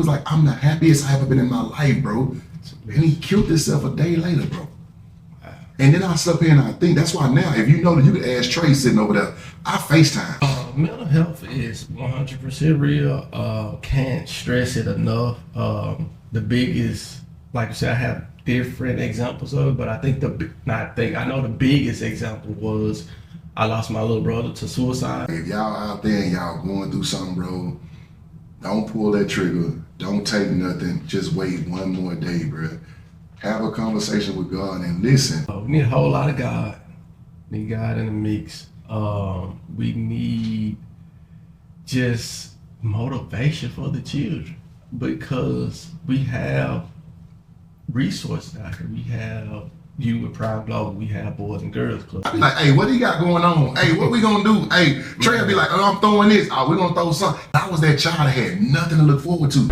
was like, I'm the happiest I ever been in my life, bro. And he killed himself a day later, bro. And then I sit up here and I think, that's why now, if you know that you can ask Trey sitting over there, I FaceTime. Mental health is 100% real. Can't stress it enough. The biggest, like you said, I have different examples of it, but I know the biggest example was I lost my little brother to suicide. If y'all out there and y'all going through something, bro, don't pull that trigger. Don't take nothing. Just wait one more day, bro. Have a conversation with God and listen. We need a whole lot of God. We need God in the mix. We need just motivation for the children because we have resources out here. We have you with Prime Global. We have Boys and Girls Club. I be like, hey, what do you got going on? Hey, what we gonna do? Hey, Trey will be like, oh, I'm throwing this. Oh, we're gonna throw something. I was that child that had nothing to look forward to.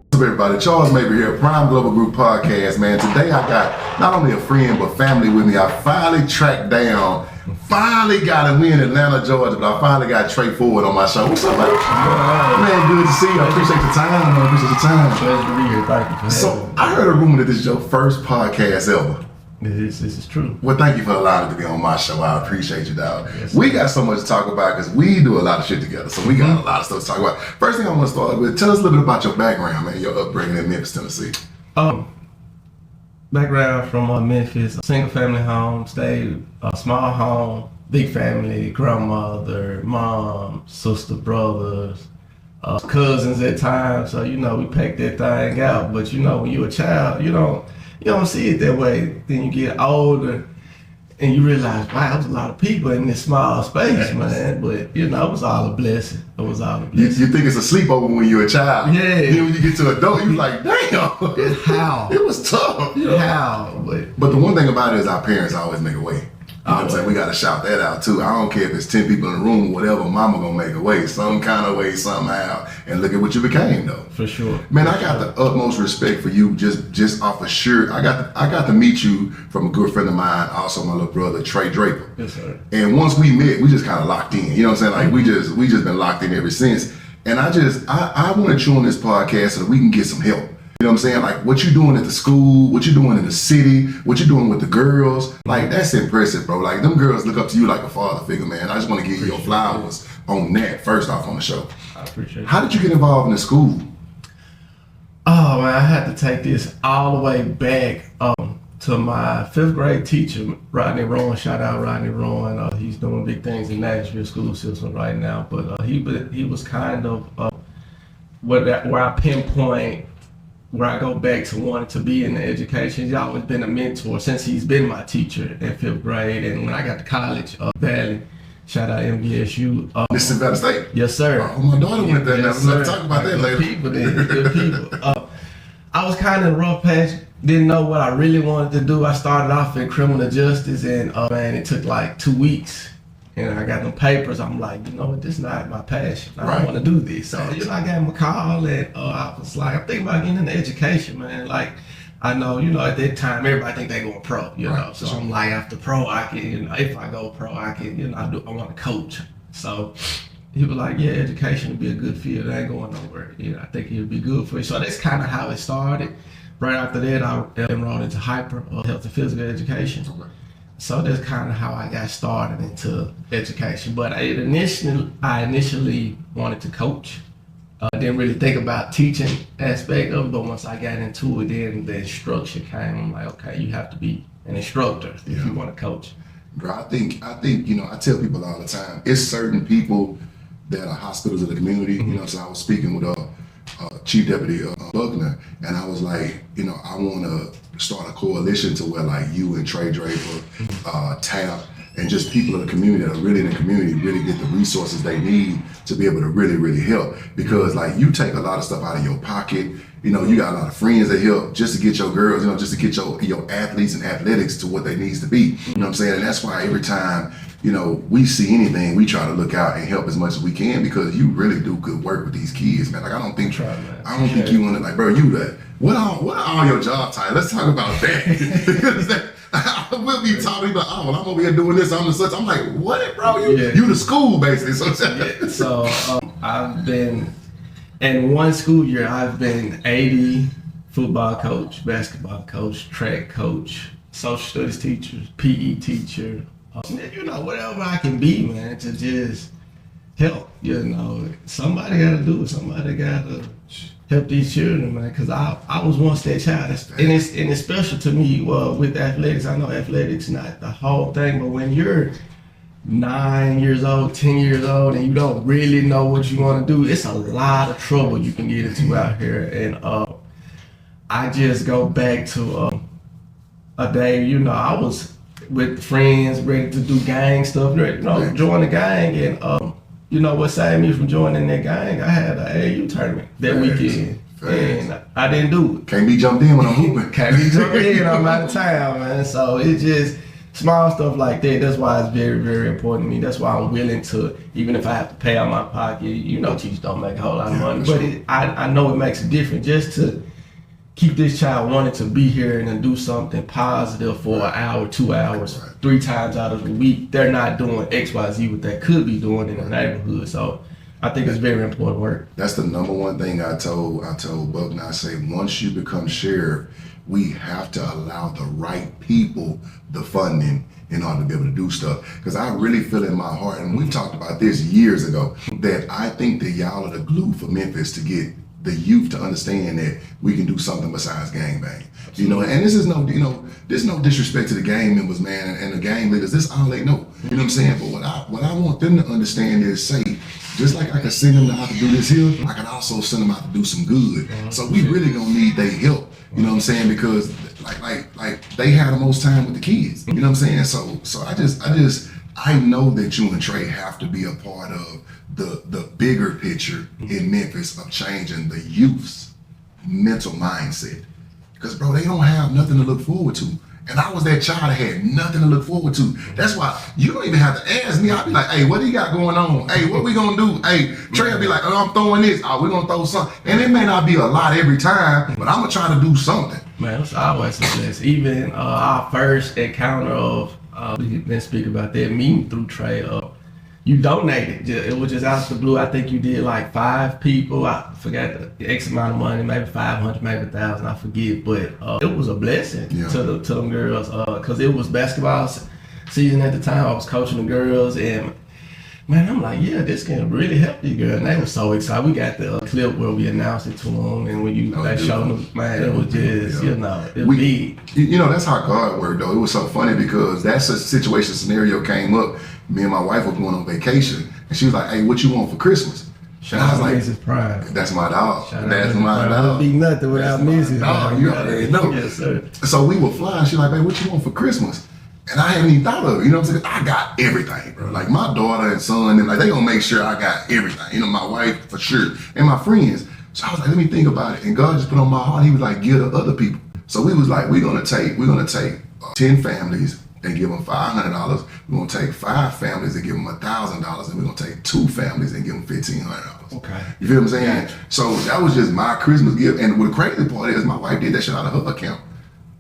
What's up, everybody? Charles Mabry here, Prime Global Group Podcast, man. Today I got not only a friend, but family with me. I finally tracked down, finally got him in Atlanta, Georgia, but I finally got Trey Ford on my show. What's up, man? Man, good to see you. I appreciate the time, man. I appreciate the time. Pleasure to be here. Thank you for So, I heard a rumor that this is your first podcast ever. This is true. Well, thank you for allowing me to be on my show. I appreciate you, dog. Yes, we got so much to talk about because we do a lot of shit together. So we got a lot of stuff to talk about. First thing I want to start with, tell us a little bit about your background, man, your upbringing in Memphis, Tennessee. Background from Memphis, a single family home, stayed a small home, big family, grandmother, mom, sister, brothers, cousins at times. So, we packed that thing out. But, when you're a child, you don't see it that way. Then you get older and you realize, wow, there's a lot of people in this small space, man. But, it was all a blessing. It was all a blessing. You think it's a sleepover when you're a child. Yeah. Then when you get to adult, you're like, damn. It's how. It was tough. How. But the one thing about it is our parents always make a way. You know what I'm saying? We got to shout that out too. I don't care if it's 10 people in the room, whatever, mama gonna make a way, some kind of way, somehow. And look at what you became though. For sure. Man, I got the utmost respect for you just off of sure. I got to meet you from a good friend of mine, also my little brother, Trey Draper. Yes, sir. And once we met, we just kind of locked in. You know what I'm saying? Like we just been locked in ever since. And I wanted you on this podcast so that we can get some help. You know what I'm saying? Like what you doing at the school, what you doing in the city, what you doing with the girls. Like that's impressive, bro. Like them girls look up to you like a father figure, man. I just want to give you your flowers on that first off on the show. I appreciate it. How did you get involved in the school? Oh man, I had to take this all the way back to my 5th grade teacher, Rodney Rowan. Shout out Rodney Rowan. He's doing big things in Nashville school system right now. But he was kind of where I pinpoint where I go back to wanting to be in the education. He's always been a mentor since he's been my teacher in 5th grade. And when I got to college, Valley, shout out MVSU. This is Valley State? Yes, sir. Oh, my daughter went there. Yes, Let's talk about that later. Good people. I was kind of in a rough patch. Didn't know what I really wanted to do. I started off in criminal justice and man, it took like 2 weeks. And I got them papers. I'm like, this is not my passion. I don't want to do this. So, I gave him a call and I was like, I'm thinking about getting into education, man. Like, I know, at that time, everybody think they going pro, know. So I'm like, after pro, I can, if I go pro, I can, I want to coach. So he was like, yeah, education would be a good field. I ain't going nowhere. I think it would be good for you. So that's kind of how it started. Right after that, I enrolled into hyper health and physical education. Okay. So that's kind of how I got started into education. But I initially wanted to coach. Didn't really think about teaching aspect of it, but once I got into it, then the instruction came. I'm like, okay, you have to be an instructor if you want to coach. Bro, I think I tell people all the time, it's certain people that are hospitals of the community. Mm-hmm. So I was speaking with Chief Deputy Buckner, and I was like, I want to start a coalition to where like you and Trey Draper, TAP, and just people in the community that are really in the community really get the resources they need to be able to really, really help. Because like you take a lot of stuff out of your pocket. You got a lot of friends that help just to get your girls, just to get your athletes and athletics to what they needs to be. You know what I'm saying? And that's why every time, we see anything, we try to look out and help as much as we can because you really do good work with these kids, man. Like I don't think you want to like, bro, what are all your job titles? Let's talk about that. we'll be talking about, oh, well, I'm over here doing this, I'm the such. I'm like, what, bro? Yeah. You the school, basically. So, I've been, in one school year, I've been 80 football coach, basketball coach, track coach, social studies teacher, PE teacher, whatever I can be, man, to just help, somebody got to do it. Somebody got to help these children, man, because I was once that child. And it's special to me with athletics. I know athletics not the whole thing, but when you're 9 years old, 10 years old, and you don't really know what you want to do, it's a lot of trouble you can get into out here. And I just go back to a day, I was with friends ready to do gang stuff, join the gang, and what saved me from joining that gang? I had an AAU tournament that weekend, and I didn't do it. Can't be jumped in when I'm hooping. Can't be jumped in. I'm out of town, man. So it's just small stuff like that. That's why it's very, very important to me. That's why I'm willing to, even if I have to pay out my pocket. Teachers don't make a whole lot of money, but I know it makes a difference just to keep this child wanting to be here and do something positive for an hour, 2 hours, 3 times out of the week. They're not doing X, Y, Z what they could be doing in the neighborhood. So I think it's very important work. That's the number one thing I told Buckner. I say, once you become sheriff, we have to allow the right people the funding in order to be able to do stuff. Because I really feel in my heart, and we talked about this years ago, that I think that y'all are the glue for Memphis to get the youth to understand that we can do something besides gangbang. And this is there's no disrespect to the gang members, man, and the gang leaders. This all they know. You know what I'm saying? But what I want them to understand is, say, just like I can send them out to do this here, I can also send them out to do some good. So we really gonna need their help. You know what I'm saying? Because like they have the most time with the kids. You know what I'm saying? So I know that you and Trey have to be a part of the bigger picture in Memphis of changing the youth's mental mindset. Because, bro, they don't have nothing to look forward to. And I was that child that had nothing to look forward to. That's why you don't even have to ask me. I'll be like, hey, what do you got going on? Hey, what we gonna do? Hey, Trey will be like, oh, I'm throwing this. Oh, we're gonna throw something. And it may not be a lot every time, but I'm gonna try to do something. Man, it's always a blessing. Even our first encounter of, we didn't speak about that, meeting through Trey, you donated. It was just out the blue. I think you did like 5 people. I forgot the X amount of money, maybe 500, maybe 1,000. I forget, but it was a blessing to them girls because it was basketball season at the time. I was coaching the girls, and man, I'm like, yeah, this can really help these girls. And they were so excited. We got the clip where we announced it to them, and when they showed them, man, it was just it was big. That's how God worked, though. It was so funny because that scenario came up. Me and my wife were going on vacation, and she was like, hey, what you want for Christmas? Shout out to Mrs. Prime. That's my dog. That's my dog. Be nothing without Mrs. Dog, you already know. Yes, sir. So we were flying. She's like, hey, what you want for Christmas? And I hadn't even thought of it. You know what I'm saying? I got everything, bro. Like my daughter and son, and they gonna make sure I got everything. My wife for sure, and my friends. So I was like, let me think about it. And God just put on my heart. He was like, give to other people. So we was like, we're gonna take 10 families and give them $500. We're gonna take 5 families and give them $1,000, and we're gonna take 2 families and give them $1,500. Okay. You feel what I'm saying? So that was just my Christmas gift. And the crazy part is, my wife did that shit out of her account.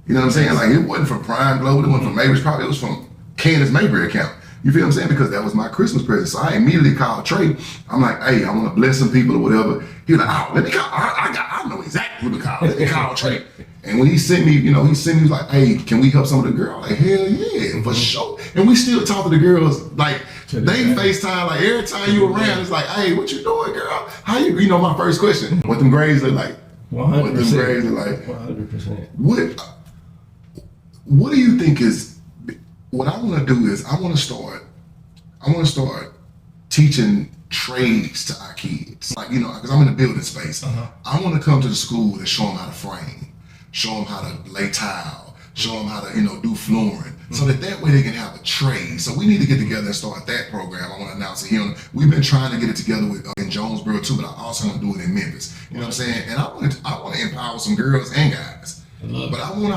You know what I'm saying? Like, it wasn't from Prime Global, it wasn't from Mabry's, probably it was from Candace Mabry account. You feel what I'm saying? Because that was my Christmas present. So I immediately called Trey. I'm like, hey, I want to bless some people or whatever. He was like, oh, let me call. I know exactly who to call. Let me call Trey. And when he sent me, he was like, hey, can we help some of the girls? Like, hell yeah, for sure. And we still talk to the girls, like, they FaceTime, like, every time you around, it's like, hey, what you doing, girl? How you, my first question, what them grades look like? 100%. What them grades look like? 100%. What do you think is, what I want to do is, I want to start teaching trades to our kids. Like, because I'm in the building space. I want to come to the school and show them how to frame, show them how to lay tile, show them how to, do flooring, so that way they can have a trade. So we need to get together and start that program. I want to announce it here. We've been trying to get it together in Jonesboro too, but I also want to do it in Memphis. You know what I'm saying? And I want to empower some girls and guys. But I want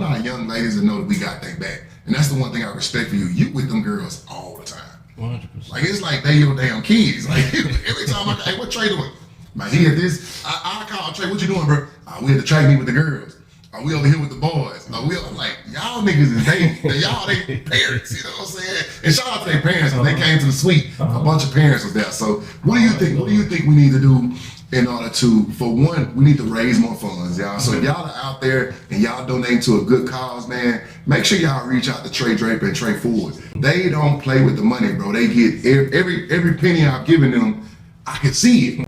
our young ladies to know that we got their back. And that's the one thing I respect for you. You with them girls all the time. 100%. Like, it's like they your damn kids. Like, every time I, hey, what Trey doing? Man, he at this. I call Trey, what you doing, bro? We had to trade me with the girls. Are we over here with the boys? Are we like, y'all niggas is y'all they parents, you know what I'm saying? And shout out to their parents when they came to the suite. A bunch of parents was there. So what do you think? What do you think we need to do in order to, for one, we need to raise more funds, y'all. So if y'all are out there and y'all donate to a good cause, man, make sure y'all reach out to Trey Draper and Trey Ford. They don't play with the money, bro. They get every penny I've given them, I can see it.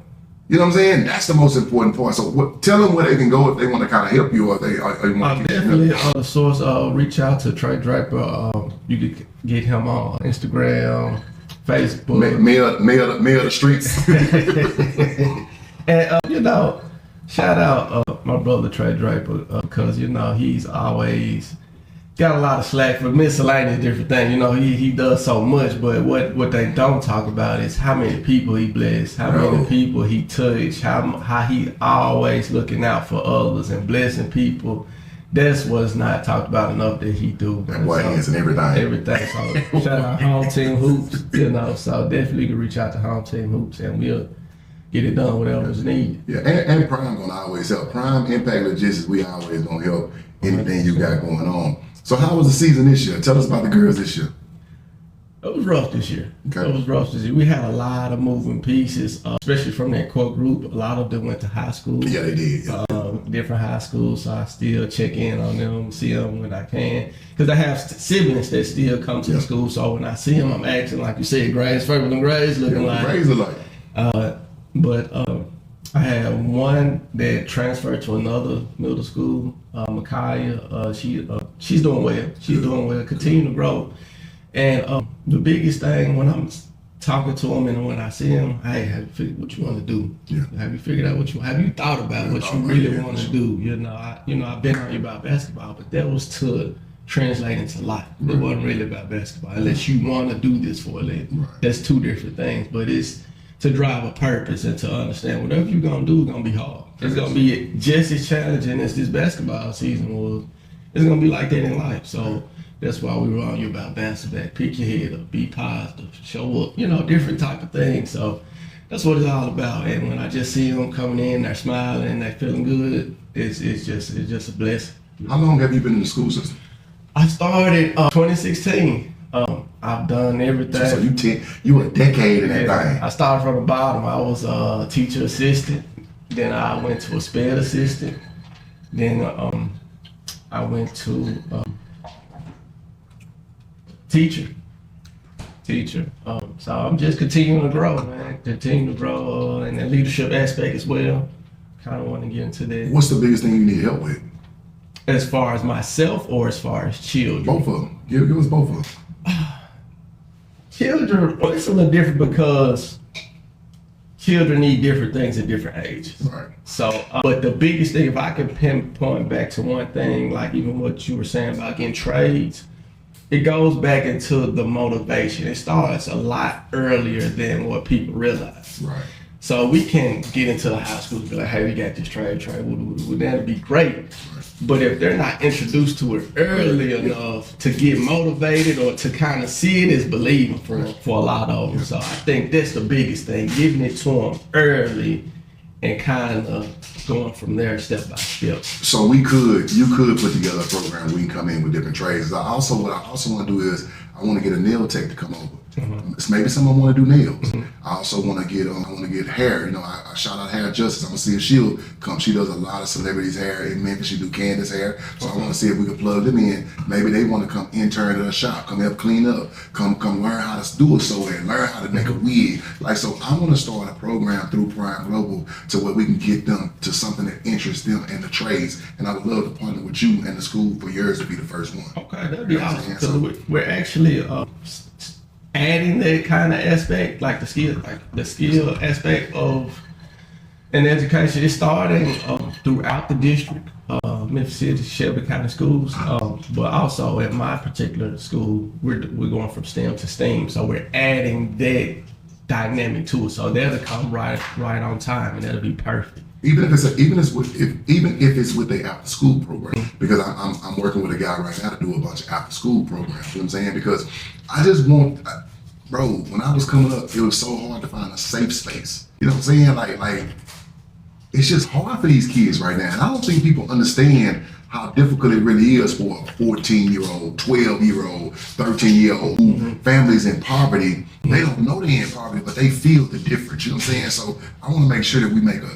You know what I'm saying? That's the most important part. So tell them where they can go if they want to kind of help you or they want to definitely a source. Reach out to Trey Draper. You can get him on Instagram, Facebook. Mail the streets. And you know, shout out my brother Trey Draper because you know he's always got a lot of slack for miscellaneous different things. You know, he does so much, but what they don't talk about is how many people he blessed, how many people he touched, how he always looking out for others and blessing people. That's what's not talked about enough that he do. And what he is and everything. Everything. So shout out Home Team Hoops, you know, so definitely you can reach out to Home Team Hoops and we'll get it done, whatever is needed. Yeah, and Prime gonna always help. Prime Impact Logistics, we always gonna help anything you got going on. So how was the season this year? Tell us about the girls this year. It was rough this year. Okay. It was rough this year. We had a lot of moving pieces, especially from that core group. A lot of them went to high school. Yeah, they did. Yeah. Different high schools, so I still check in on them, see them when I can. Because I have siblings that still come to the school, so when I see them, I'm acting like you said, grades, further than grades looking like. Grades look like. But I had one that transferred to another middle school, Micaiah. She's doing well. She's doing well. Continue to grow. And the biggest thing when I'm talking to them and when I see them, hey, have you figured what you want to do? Yeah. Have you figured out have you thought about what you really want to do? You know, I've been on you about basketball, but that was to translate into life. It wasn't really about basketball unless you want to do this for a living. Right. That's two different things, but it's to drive a purpose and to understand whatever you're gonna do is gonna be hard. It's gonna be just as challenging as this basketball season was. It's gonna be like that in life. So that's why we were on you about bounce back, pick your head up, be positive, show up, you know, different type of things. So that's what it's all about. And when I just see them coming in, they're smiling and they're feeling good, it's just a blessing. How long have you been in the school system? I started 2016. I've done everything. So you were a decade in that thing. I started from the bottom. I was a teacher assistant. Then I went to a sped assistant. Then I went to teacher. So I'm just continuing to grow, man. Continue to grow in that leadership aspect as well. Kind of want to get into that. What's the biggest thing you need help with? As far as myself or as far as children? Both of them. Give us both of them. Children, well, it's a little different because children need different things at different ages. Right. So, but the biggest thing, if I can pinpoint back to one thing, like even what you were saying about getting trades, it goes back into the motivation. It starts a lot earlier than what people realize. Right. So we can get into the high school and be like, hey, we got this trade. That'd be great. Right. But if they're not introduced to it early enough to get motivated or to kind of see it as believing for a lot of them. So I think that's the biggest thing, giving it to them early and kind of going from there step by step. So you could put together a program where we can come in with different trades. What I also want to do is I want to get a nail tech to come over. Mm-hmm. Maybe someone want to do nails. Mm-hmm. I also want to get hair. You know, I shout out Hair Justice. I'm gonna see if she'll come. She does a lot of celebrities' hair in Memphis. She do Candace hair. So I want to see if we can plug them in. Maybe they want to come intern at a shop, come help clean up, come learn how to do a sew and learn how to make a wig. Like, so I want to start a program through Prime Global to where we can get them to something that interests them in the trades. And I would love to partner with you and the school for yours to be the first one. Okay, that'd be awesome. Because we're actually adding that kind of aspect, like the skill aspect of an education. It's starting throughout the district, Memphis City, Shelby County schools, but also at my particular school, we're going from STEM to STEAM. So we're adding that dynamic to it. So that'll come right on time, and that'll be perfect. Even if it's with the after school program, because I'm working with a guy right now to do a bunch of after school programs. You know what I'm saying? Because I just want, bro. When I was coming up, it was so hard to find a safe space. You know what I'm saying? Like it's just hard for these kids right now, and I don't think people understand how difficult it really is for a 14-year-old, 12-year-old, 13-year-old who families in poverty. They don't know they're in poverty, but they feel the difference. You know what I'm saying? So I want to make sure that we make a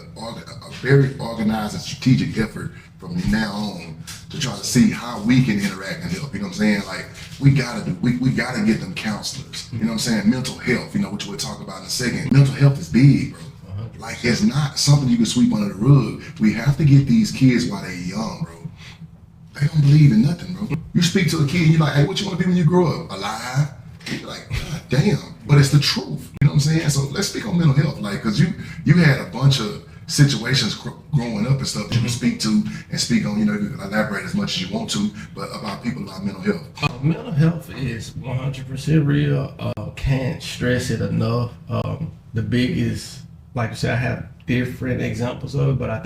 very organized and strategic effort from now on to try to see how we can interact and help. You know what I'm saying? Like we gotta get them counselors. You know what I'm saying? Mental health, which we'll talk about in a second. Mental health is big, bro. Like it's not something you can sweep under the rug. We have to get these kids while they're young, bro. They don't believe in nothing, bro. You speak to a kid and you're like, hey, what you want to be when you grow up? Alive? You're like, God damn. But it's the truth. You know what I'm saying? So let's speak on mental health. Like, cause you had a bunch of situations growing up and stuff that you can speak to and speak on, you can elaborate as much as you want to, but about people about mental health. Mental health is 100% real. Can't stress it enough. The biggest, like you said, I have different examples of it, but I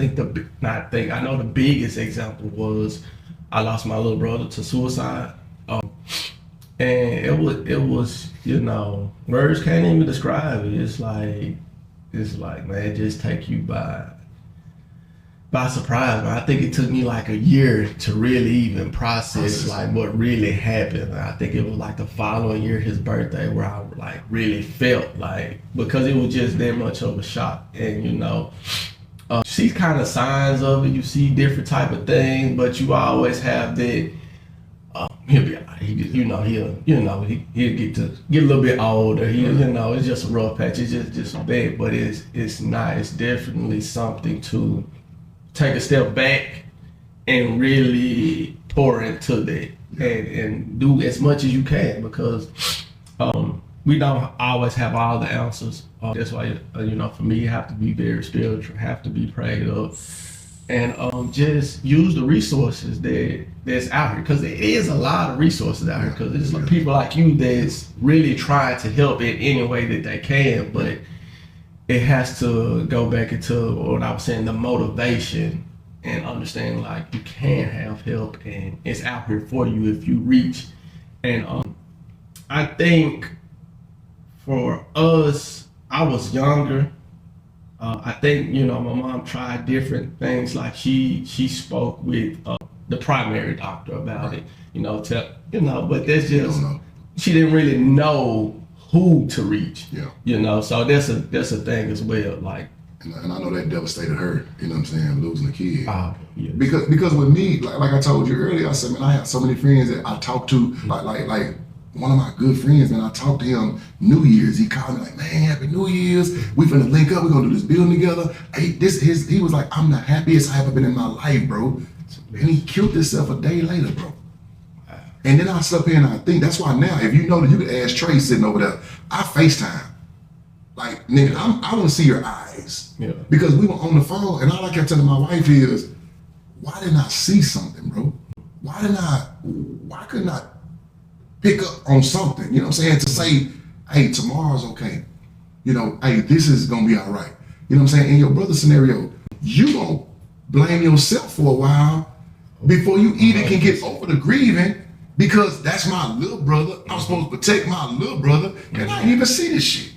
know the biggest example was I lost my little brother to suicide. And it was, words can't even describe it. It's like, man, it just take you by surprise. Man. I think it took me like a year to really even process like what really happened. I think it was like the following year, his birthday, where I like really felt like, because it was just that much of a shock. And you see kind of signs of it, you see different type of things, but you always have that. He'll be alright. He'll get a little bit older. It's just a rough patch. It's just bad, but it's not. It's definitely something to take a step back and really pour into that and do as much as you can, because we don't always have all the answers. That's why for me, you have to be very spiritual, have to be prayed up, and just use the resources that's out here, because there is a lot of resources out here, because it's like people like you that's really trying to help in any way that they can, but it has to go back into what I was saying, the motivation, and understand like you can have help and it's out here for you if you reach. And I think for us, I was younger. I think, my mom tried different things. Like she spoke with the primary doctor about it, but that's just, she didn't really know who to reach, so that's a thing as well. Like, and I know that devastated her, you know what I'm saying, losing a kid. Yes. Because with me, like I told you earlier, I said, man, I have so many friends that I talk to, like one of my good friends, man, I talked to him New Year's. He called me like, man, happy New Year's. We finna link up. We're gonna do this building together. He was like, I'm the happiest I ever been in my life, bro. And he killed himself a day later, bro. And then I slept here and I think, that's why now, if you know that you can ask Trey sitting over there, I FaceTime. Like, nigga, I want to see your eyes. Yeah. Because we were on the phone, and all I kept telling my wife is, why didn't I see something, bro? Why couldn't I pick up on something, you know what I'm saying? To say, hey, tomorrow's okay. Hey, this is gonna be all right. You know what I'm saying? In your brother's scenario, you gonna blame yourself for a while before you even can get over the grieving, because that's my little brother. I'm supposed to protect my little brother, and I didn't even see this shit.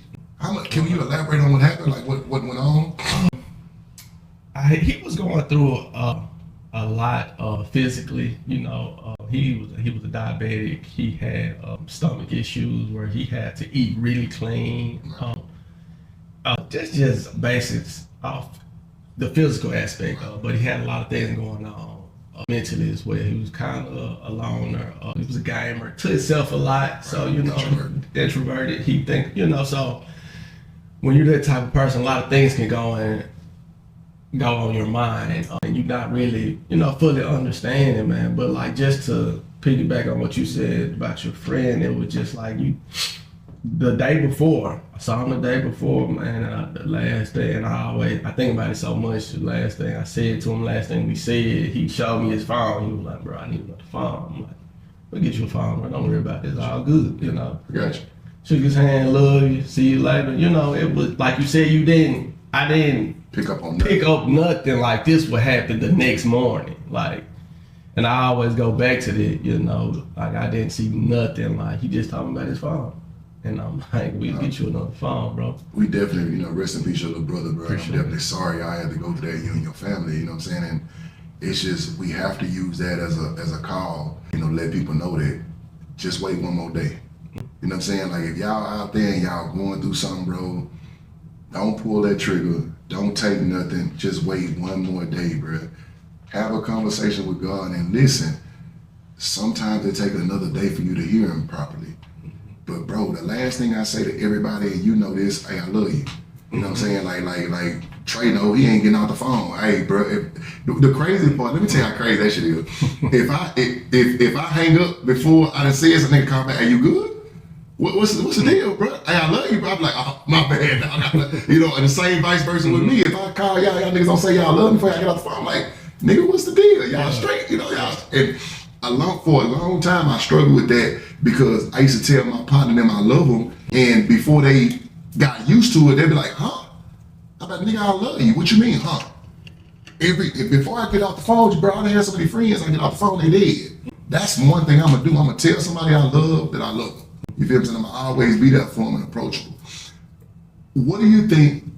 Can you elaborate on what happened? Like what went on? He was going through a lot physically. He was a diabetic. He had stomach issues where he had to eat really clean. Just basics off the physical aspect of, but he had a lot of things going on mentally as well. He was kind of a loner. He was a gamer, to himself a lot. So introverted. He think so. When you're that type of person, a lot of things can go on your mind, and you're not really, fully understanding, man. But like, just to piggyback on what you said about your friend, it was just like the day before. I saw him the day before, man. The last day, and I think about it so much. The last thing I said to him, last thing we said, he showed me his phone. He was like, bro, I need another phone. I'm like, we'll get you a phone, bro. Don't worry about this. It's all good, Gotcha. Shook his hand, love you, see you later. It was like you said, I didn't pick up nothing like this would happen the next morning. Like, and I always go back to that, like I didn't see nothing. Like, he just talking about his phone. And I'm like, we'll get you another phone, bro. We definitely, rest in peace, your little brother, bro. I'm definitely sorry I had to go through that, you and your family, you know what I'm saying? It's just we have to use that as a call, let people know that just wait one more day. You know what I'm saying? Like if y'all out there and y'all going through something, bro, don't pull that trigger. Don't take nothing. Just wait one more day, bro. Have a conversation with God and listen. Sometimes it takes another day for you to hear him properly. But bro, the last thing I say to everybody, and you know this, hey, I love you. You know what I'm saying? Like Trey, no, he ain't getting off the phone. Hey, bro, the crazy part, let me tell you how crazy that shit is. If I hang up before I done said something, nigga call back, hey, you good? What's the deal, bro? Hey, I love you, bro. I'm like, oh, my bad. And the same vice versa with me. If I call y'all niggas don't say y'all love me before I get off the phone, I'm like, nigga, what's the deal? Y'all straight, y'all. And for a long time, I struggled with that because I used to tell my partner them I love them, and before they got used to it, they'd be like, huh? I'm like, nigga, I love you. What you mean, huh? Before I get off the phone, bro, I done had so many friends, I get off the phone, they dead. That's one thing I'm gonna do. I'm gonna tell somebody I love that I love them. You feel what I'm saying? I'm gonna always be there for them and approachable. What do you think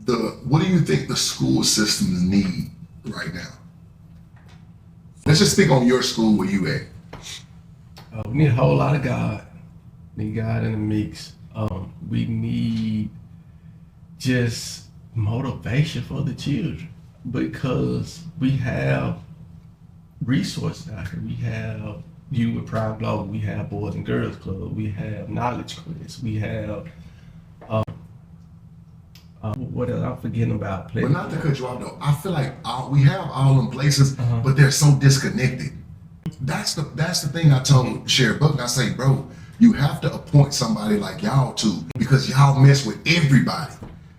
the school systems need right now? Let's just speak on your school where you at. We need a whole lot of God. Need God in the mix. We need just motivation for the children because we have resources out here. We have you with Prime Global, we have Boys and Girls Club, we have Knowledge Quiz, we have what else I'm forgetting about. But not to cut you off though, I feel like we have all them places, but they're so disconnected. That's the thing I told Sherry Buck. I say, bro, you have to appoint somebody like y'all too, because y'all mess with everybody.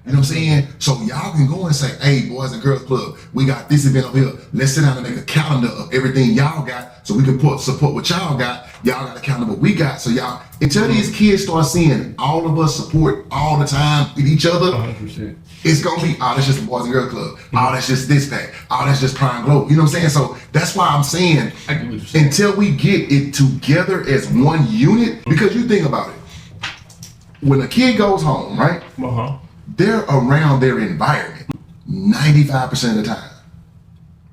You know what I'm saying? So y'all can go and say, hey, Boys and Girls Club, we got this event over here. Let's sit down and make a calendar of everything y'all got so we can support what y'all got. Y'all got a calendar what we got. So y'all, until these kids start seeing all of us support all the time with each other, 100%. It's going to be, oh, that's just the Boys and Girls Club. Oh, that's just this pack. Oh, that's just Prime Global. You know what I'm saying? So that's why I'm saying, until we get it together as one unit, because you think about it, when a kid goes home, right? They're around their environment 95% of the time.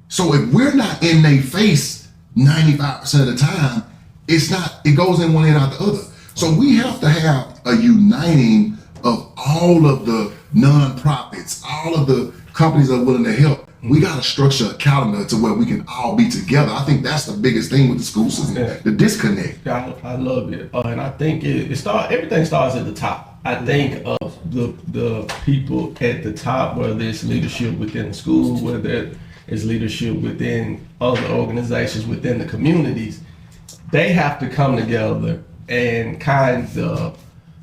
So if we're not in their face 95% of the time, it goes in one end out the other. So we have to have a uniting of all of the nonprofits, all of the companies that are willing to help. We got to structure a calendar to where we can all be together. I think that's the biggest thing with the school system, the disconnect. Yeah, I love it. And I think everything starts at the top. I think of the people at the top, whether it's leadership within the school, whether it's leadership within other organizations within the communities, they have to come together and kind of,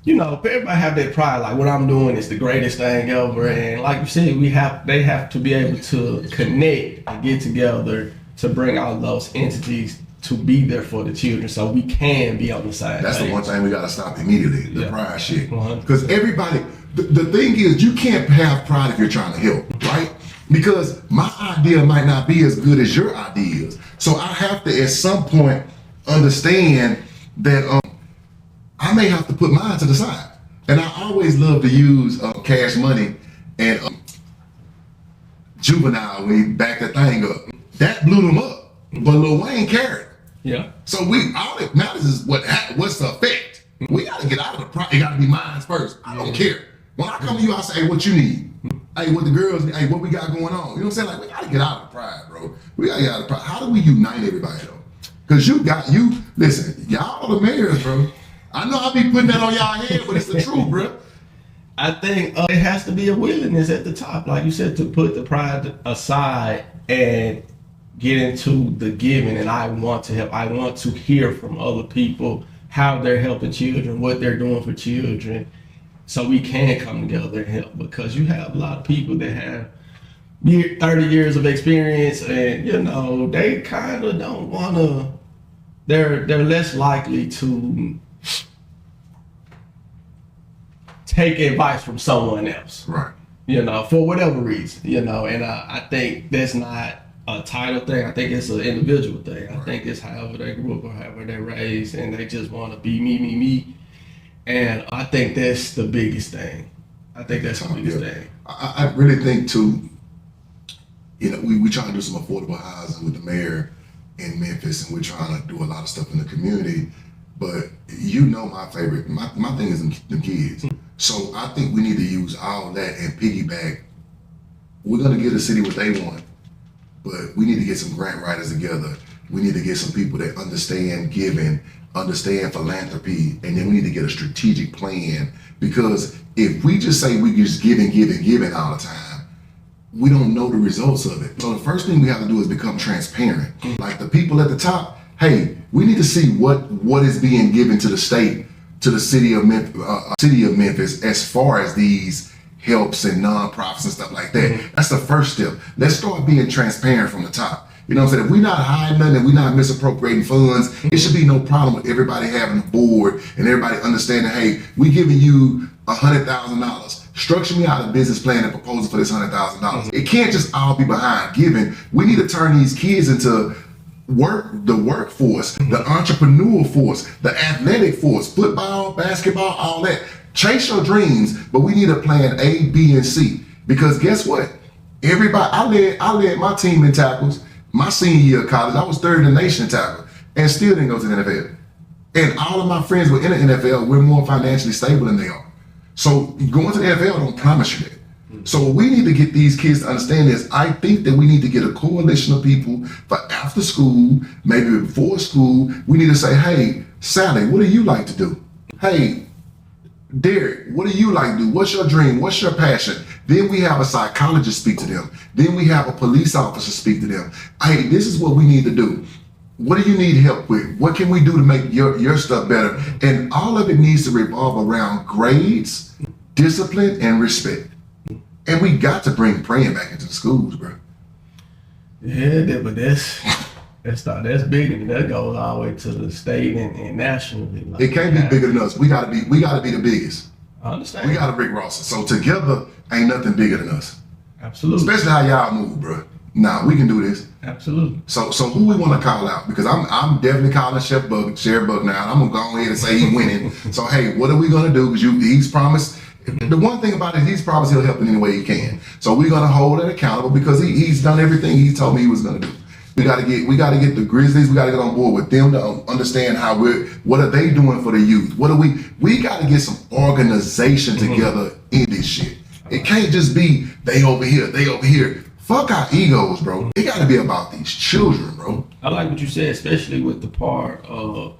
everybody have their pride, like what I'm doing is the greatest thing ever. And like you said, they have to be able to connect and get together to bring all those entities to be there for the children so we can be on the side. That's the one thing we got to stop immediately, the pride shit. Because everybody, the thing is, you can't have pride if you're trying to help, right? Because my idea might not be as good as your ideas. So I have to, at some point, understand that I may have to put mine to the side. And I always love to use Cash Money and Juvenile when he backed that thing up. That blew them up, but Lil Wayne carried. Yeah. So all that matters is what's the effect. We gotta get out of the pride. It gotta be mine first. I don't care. When I come to you, I say, hey, what you need? Hey, what the girls need? Hey, what we got going on? You know what I'm saying? Like, we gotta get out of the pride, bro. We gotta get out of the pride. How do we unite everybody though? Cause listen, y'all the mayors, bro. I know I be putting that on y'all head, but it's the truth, bro. I think it has to be a willingness at the top, like you said, to put the pride aside and get into the giving. And I want to help. I want to hear from other people how they're helping children, what they're doing for children, so we can come together and help. Because you have a lot of people that have 30 years of experience, and they kind of don't want to. They're less likely to take advice from someone else, right? For whatever reason, and I think that's not a title thing. I think it's an individual thing. I think it's however they grew up or however they're raised, and they just want to be me. And I think that's the biggest thing. I think that's the biggest thing. I really think too, we trying to do some affordable housing with the mayor in Memphis, and we're trying to do a lot of stuff in the community. But my favorite, my thing is them kids. So I think we need to use all that and piggyback. We're gonna get a city what they want, but we need to get some grant writers together. We need to get some people that understand giving, understand philanthropy, and then we need to get a strategic plan. Because if we just say we just giving all the time, we don't know the results of it. So the first thing we have to do is become transparent. Like the people at the top, hey, we need to see what is being given to the state, to the city of Memphis, as far as these helps and nonprofits and stuff like that. That's the first step. Let's start being transparent from the top. You know what I'm saying? If we're not hiding nothing and we're not misappropriating funds, it should be no problem with everybody having a board and everybody understanding, hey, we giving you $100,000. Structure me out a business plan and proposal for this $100,000. It can't just all be behind giving. We need to turn these kids into the workforce, the entrepreneurial force, the athletic force, football, basketball, all that. Chase your dreams, but we need a plan A, B, and C. Because guess what? Everybody, I led my team in tackles. My senior year of college, I was third in the nation in tackle, and still didn't go to the NFL. And all of my friends were in the NFL. We're more financially stable than they are. So going to the NFL don't promise you that. So what we need to get these kids to understand is, I think that we need to get a coalition of people for after school, maybe before school. We need to say, hey, Sally, what do you like to do? Hey, Derek, what do you like to do? What's your dream? What's your passion? Then we have a psychologist speak to them. Then we have a police officer speak to them. Hey, this is what we need to do. What do you need help with? What can we do to make your stuff better? And all of it needs to revolve around grades, discipline, and respect. And we got to bring praying back into the schools, bro. Yeah, but that's bigger than that. Goes all the way to the state and nationally. Like, it can't be bigger than us. We gotta be the biggest. I understand. We gotta Rick Ross it. So together ain't nothing bigger than us. Absolutely. Especially how y'all move, bro. Nah, we can do this. Absolutely. So who we want to call out? Because I'm definitely calling Sheriff Buck now. I'm gonna go ahead and say he's winning. So hey, what are we gonna do? Because he's promised. The one thing about it, he's promised he'll help in any way he can. So we're gonna hold it accountable because he's done everything he told me he was gonna do. We gotta get the Grizzlies. We gotta get on board with them to understand what are they doing for the youth? We gotta get some organization together in this shit. It can't just be they over here. Fuck our egos, bro. It gotta be about these children, bro. I like what you said, especially with the part of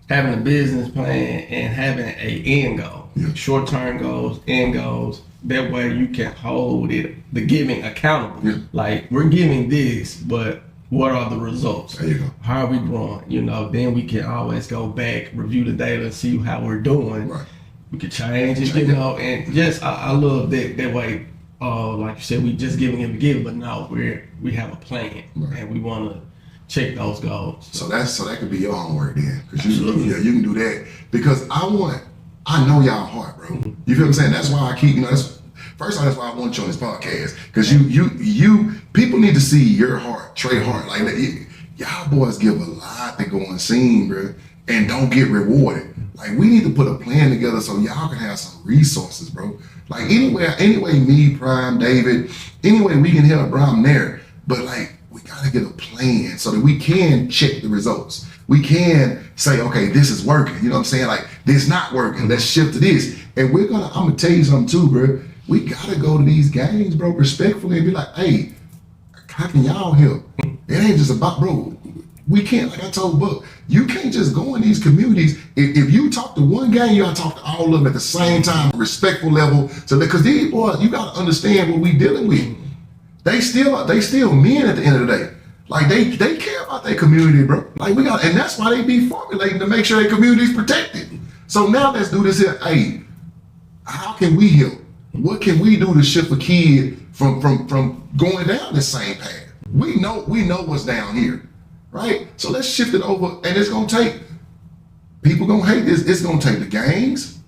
having a business plan and having a end goal. Yeah. Short-term goals, end goals. That way you can hold the giving accountable. Yeah. Like, we're giving this, but what are the results? There you go. How are we growing? Then we can always go back, review the data, and see how we're doing. Right. We can change it, and just I love that way. Like you said, we just giving him to give, but no, we have a plan, right. And we want to check those goals. So that could be your homework then, because you can do that. Because I know y'all heart, bro. You feel what I'm saying? That's why I keep that's why I want you on this podcast, because you people need to see your heart, Trey Hart. Like y'all boys give a lot that go unseen, bro, and don't get rewarded. Like, we need to put a plan together so y'all can have some resources, bro. Like, anyway, me, Prime, David, anyway we can help, bro, I'm there. But like, we gotta get a plan so that we can check the results. We can say, okay, this is working. You know what I'm saying? Like, this not working. Let's shift to this. And I'm gonna tell you something too, bro. We gotta go to these games, bro, respectfully, and be like, hey, how can y'all help? It ain't just about, bro. We can't, like I told Buck, you can't just go in these communities. If you talk to one gang, you gotta talk to all of them at the same time, respectful level. So because these boys, you gotta understand what we dealing with. They still men at the end of the day. Like they care about their community, bro. Like and that's why they be formulating to make sure their community is protected. So now let's do this here. Hey, how can we help? What can we do to shift a kid from going down the same path? We know what's down here. Right? So let's shift it over, and it's gonna take, people gonna hate this, it's gonna take the gangs,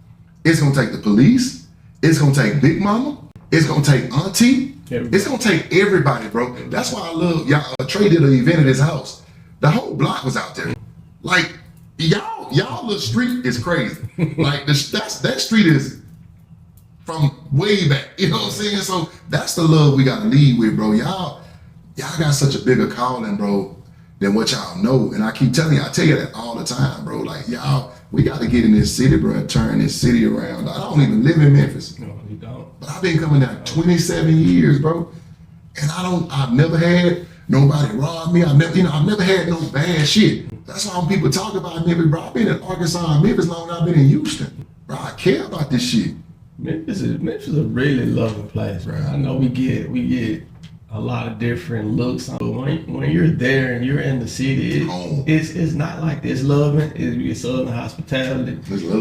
it's gonna take the police, it's gonna take Big Mama, it's gonna take Auntie, it's gonna take everybody, bro. That's why I love, y'all, Trey did an event at his house. The whole block was out there. Like, y'all little street is crazy. Like, that street is from way back, you know what I'm saying? So that's the love we gotta lead with, bro. Y'all, y'all got such a bigger calling, bro, than what y'all know. And I keep telling you, I tell you that all the time, bro. Like, y'all, we got to get in this city, bro, and turn this city around. I don't even live in Memphis. No, you don't. But I've been coming down 27 years, bro. And I've never had nobody rob me. I've never had no bad shit. That's why when people talk about Memphis, bro, I've been in Arkansas and Memphis long as I've been in Houston. Bro, I care about this shit. Memphis is a really loving place, bro. I know we get a lot of different looks, but when you're there and you're in the city, it's not like this loving. It's Southern hospitality.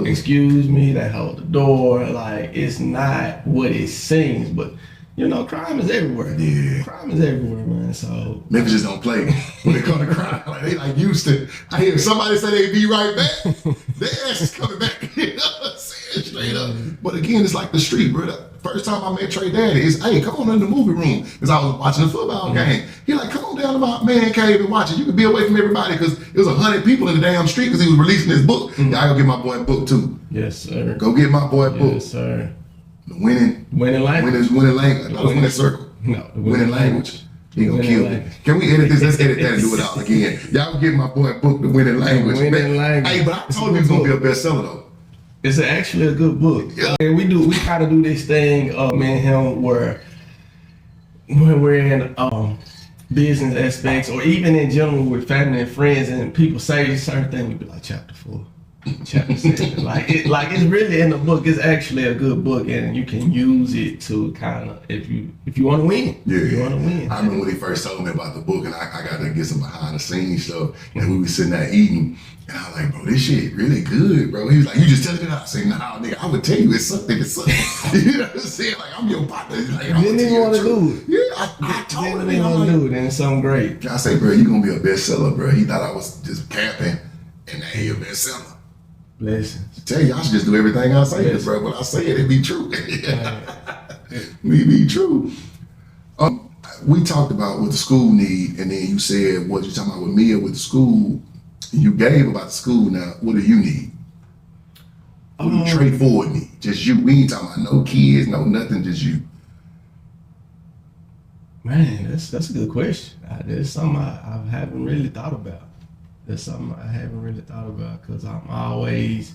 Excuse me, they hold the door. Like, it's not what it seems, but crime is everywhere. Yeah. Crime is everywhere, man. So Memphis just don't play when it comes to crime. Like, they like Houston. I hear somebody say they be right back. Their ass is coming back. You know what I'm saying? Straight up. But again, it's like the street, bro. The first time I met Trey Daddy, is, hey, come on in the movie room. Because I was watching a football game. He like, come on down to my man cave and watch it. You can be away from everybody because it was 100 people in the damn street because he was releasing his book. Y'all go get my boy a book too. Yes, sir. Go get my boy a book. Yes, sir. The winning language. Winning language. I was winning circle. No, winning language. He gonna kill me. Can we edit this? Let's edit that and do it all again. Y'all give my boy a book, The Winning Language. Hey, but I told him it's gonna be a bestseller though. It's actually a good book. Yeah. And we kind of do this thing, me and him, where when we're in business aspects or even in general with family and friends, and people say certain things, we be like, chapter 4. Chapter 7. like it's really in the book. It's actually a good book, and you can use it to kind of if you want to win. Yeah, you want to win. I remember when he first told me about the book, and I got to get some behind the scenes stuff. And we were sitting there eating, and I was like, bro, this shit really good, bro. He was like, you just telling me that? I said, nah, nigga, I would tell you it's something. It's something. You know what I'm saying? Like, I'm your partner. He's like, I didn't even want to do it. Yeah, I told him. Didn't want to do it, and it's something great. I say, bro, you gonna be a bestseller, bro. He thought I was just capping, and now he a bestseller. Blessings. I tell you, I should just do everything I say, bro. When I say it, it be true. It be true. We talked about what the school need, and then you said what you talking about with Mia with the school. You gave about the school. Now, what do you need? What do Trey Ford need? Just you. We ain't talking about no kids, no nothing, just you. Man, that's a good question. It's something I haven't really thought about. That's something I haven't really thought about because I'm always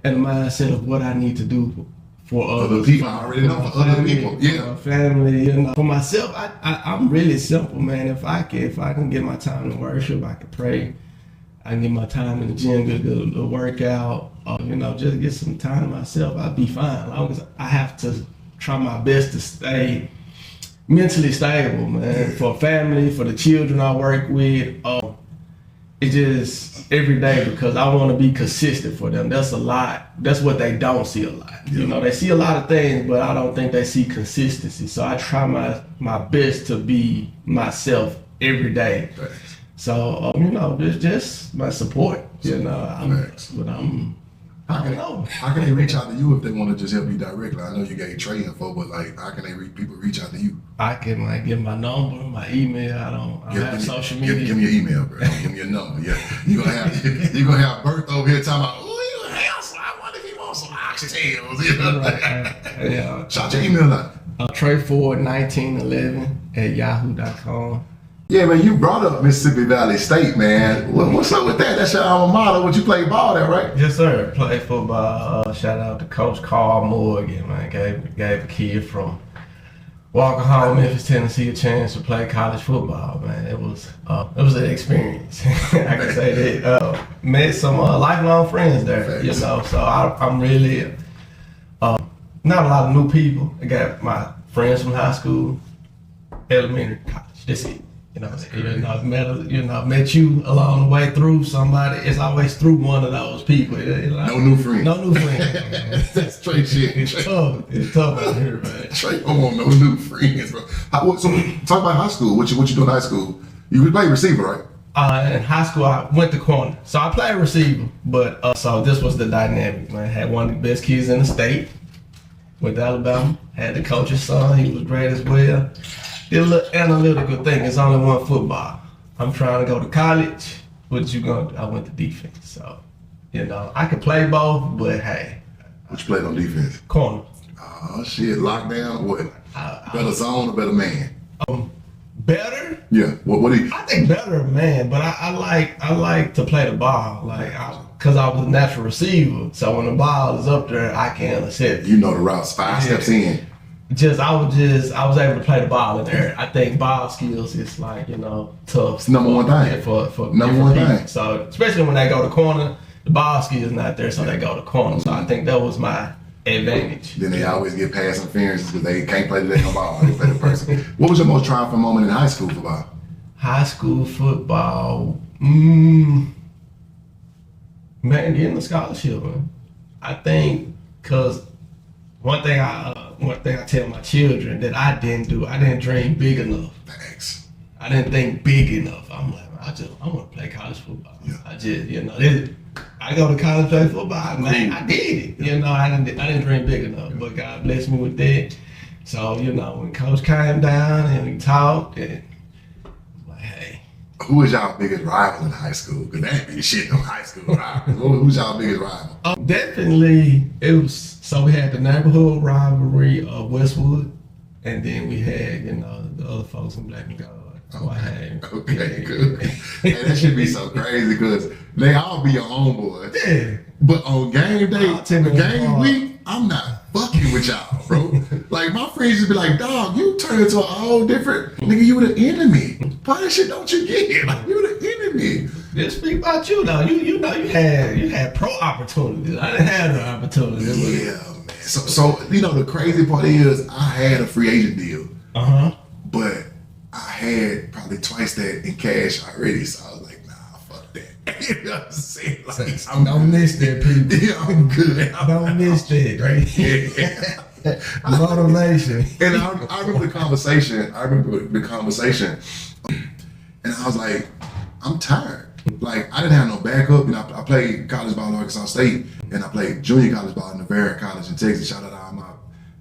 in the mindset of what I need to do for others. People, I already know for other people. Yeah. For my family, for myself, I'm really simple, man. If I can get my time to worship, I can pray. I can get my time in the gym, get a workout, just get some time to myself. I'll be fine. As long as I have to try my best to stay mentally stable, man. For family, for the children I work with. It's just every day because I want to be consistent for them. That's a lot. That's what they don't see a lot. Yeah. They see a lot of things, but I don't think they see consistency. So I try my best to be myself every day. Thanks. So it's just my support. I don't know. How can they reach out to you if they want to just help you directly? I know you gave Trey info, but like, how can people reach out to you? I can give my number, my email. I don't have social media. Give me your email, bro. Give me your number. Yeah, you're gonna have Bert over here talking about, oh, you hell, I wonder if he wants some oxtails. You know? Yeah. Shout your email out. Trey Ford 1911 at yahoo.com. Yeah, man, you brought up Mississippi Valley State, man. What's up with that? That's your alma mater. What you play ball there, right? Yes, sir. Play football. Shout out to Coach Carl Morgan, man. Gave a kid from Walker Hall, Memphis, Tennessee, a chance to play college football, man. It was an experience. I can say that. Met some lifelong friends there, Thanks. So I'm really not a lot of new people. I got my friends from high school, elementary, college. That's it. I've met you along the way through somebody. It's always through one of those people. No new friends. No new friends. That's straight shit. It's tough out here, man. Trey, no new friends, bro. So talk about high school. What you doing in high school? You play receiver, right? In high school, I went to corner. So I played receiver, but so this was the dynamic, man. I had one of the best kids in the state. Went to Alabama. Had the coach's son. He was great as well. Did a little analytical thing. It's only one football. I'm trying to go to college. What you gonna do? I went to defense. So, I can play both, but hey. What you played on defense? Corner. Oh, shit. Lockdown? What? Better zone or better man? Better? Yeah. What do you? I think better, man. But I like to play the ball, cause I was a natural receiver. So when the ball is up there, I can accept it. You know the routes 5 steps in. I was able to play the ball in there. I think ball skills is tough. It's number one thing. For number one people. thing. So especially when they go to corner, the ball skills not there, so they go to corner. So I think that was my advantage. Then they always get pass interferences because they can't play the damn ball. They play the person. What was your most triumphant moment in high school football? High school football, man, getting the scholarship, man. I think because one thing I tell my children that I didn't dream big enough. Thanks. I didn't think big enough. I'm like, I want to play college football. Yeah. I go to college play football. Man, I did it. I didn't dream big enough, but God blessed me with that. So when Coach came down and we talked, and I'm like, hey. Who was y'all biggest rival in high school? Because that ain't shit no high school rivals. Who's y'all biggest rival? Definitely, it was. So we had the neighborhood rivalry of Westwood, and then we had the other folks in Black and Gold. Okay, good. Hey, that should be so crazy because they all be your homeboys. Yeah. But on game day, game week, I'm not fucking with y'all, bro. Like my friends just be like, dog, you turn into a whole different nigga. You were the enemy. Why that shit don't you get? Like you were the enemy. Let's speak about you though. You had pro opportunities. I didn't have no opportunities. Yeah, man. So the crazy part is I had a free agent deal. But I had probably twice that in cash already, so I was like, nah, fuck that. You know what I'm saying? Like, Don't miss that, people. Yeah, I'm good. Don't miss that, right? Yeah. Motivation. And I remember the conversation. And I was like, I'm tired. Like, I didn't have no backup. I played college ball at Arkansas State, and I played junior college ball in Nevada College in Texas. Shout out to all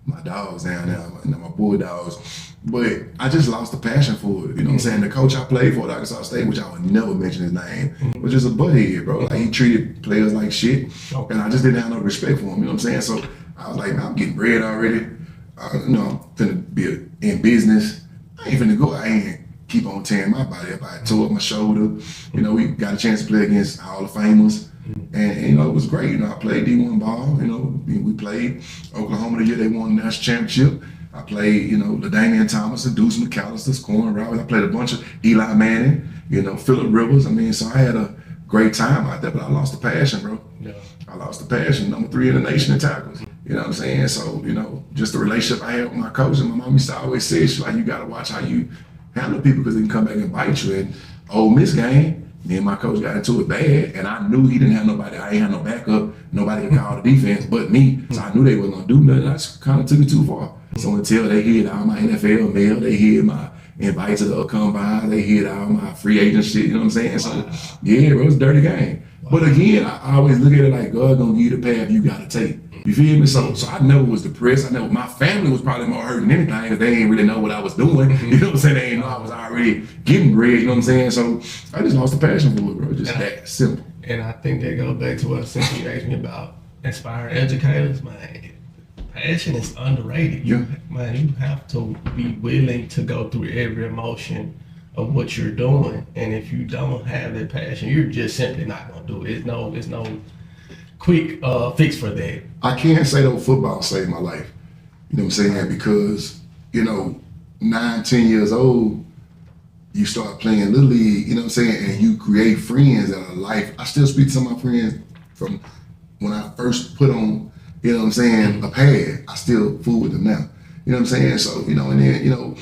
my dogs down there, my Bulldogs. But I just lost the passion for it. You know what I'm saying? The coach I played for at Arkansas State, which I would never mention his name, was just a butthead, bro. Like, he treated players like shit, and I just didn't have no respect for him. You know what I'm saying? So I was like, man, I'm getting bread already. I'm finna be in business. I ain't finna go. I ain't keep on tearing my body up. I tore up my shoulder. We got a chance to play against Hall of Famers. And it was great. I played D1 ball. We played Oklahoma the year they won the national championship. I played, LaDainian Thomas, Deuce McAllister, Scoring Roberts. I played a bunch of Eli Manning, Phillip Rivers. So I had a great time out there, but I lost the passion, bro. Yeah. I lost the passion. Number 3 in the nation in tackles. You know what I'm saying? So, just the relationship I had with my coach, and my mom used to always say, she's like, you got to watch how you handle people because they can come back and bite you. And Ole Miss game, me and my coach got into it bad, and I knew he didn't have nobody. I ain't had no backup. Nobody could call the defense but me. So I knew they wasn't going to do nothing. I just kind of took it too far. So until they hit all my NFL mail, they hit my invite to the combine, they hit all my free agent shit, you know what I'm saying? So, yeah, bro, it was a dirty game. But again, I always look at it like God gonna give you the path you gotta take. You feel me? So I never was depressed. My family was probably more hurt than anything because they didn't really know what I was doing. You know what I'm saying? They didn't know I was already getting bread, you know what I'm saying? So I just lost the passion for it, bro. Just that simple. And I think that goes back to what you asked me about inspiring educators, man. Passion is underrated. You have to be willing to go through every emotion of what you're doing, and if you don't have that passion, you're just simply not gonna do it. There's no quick fix for that. I can't say though football saved my life. You know what I'm saying? Because 9, 10 years old, you start playing Little League. You know what I'm saying? And you create friends that are life. I still speak to some of my friends from when I first put on, you know what I'm saying, a pad. I still fool with them now. You know what I'm saying? So, and then,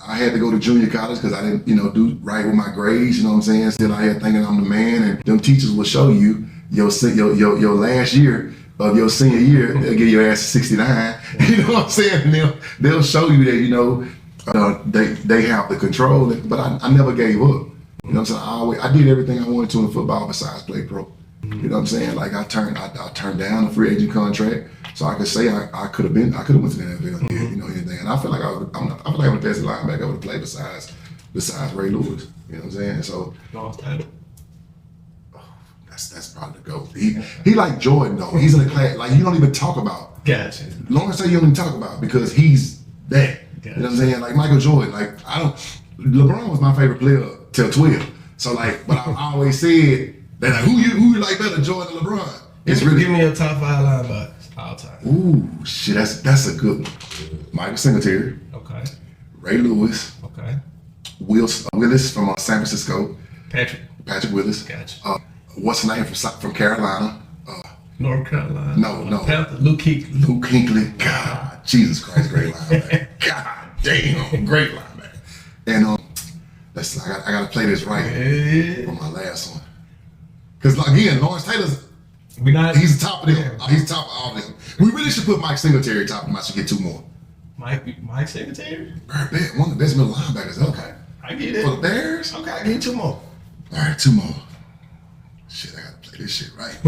I had to go to junior college because I didn't, do right with my grades, you know what I'm saying? Still out here thinking I'm the man, and them teachers will show you your last year of your senior year, they'll give your ass 69. You know what I'm saying? And they'll show you that, they have the control, but I never gave up. You know what I'm saying? I did everything I wanted to in football besides play pro. You know what I'm saying? Like I turned down a free agent contract, so I could say I could have went to the NFL and did, anything. And I feel like I'm the best linebacker I would play besides Ray Lewis. You know what I'm saying? So that's probably the GOAT. He like Jordan though. He's in the class like you don't even talk about. Gotcha. Lawrence say you don't even talk about because he's that. You know what I'm saying? Like Michael Jordan. Like LeBron was my favorite player till 12. So like, but I always said that like, who you like better, Jordan or LeBron? It's really give me a top 5 linebackers all time. Ooh, shit, that's a good one. Michael Singletary. Okay. Ray Lewis. Okay. Willis from San Francisco. Patrick Willis. Gotcha. What's his name from Carolina? North Carolina. No. Panthers. Luke Kuechly. Luke Kuechly. God, Jesus Christ, great linebacker. God damn, great linebacker. And I gotta play this right for my last one. Cause again, Lawrence Taylor's he's the top of them. He's the top of all of them. We really should put Mike Singletary top. I should get 2 more. Mike Singletary? One of the best middle linebackers. Okay. I get it. For the Bears? Okay, I get 2 more. All right, 2 more. Shit, I gotta play this shit right.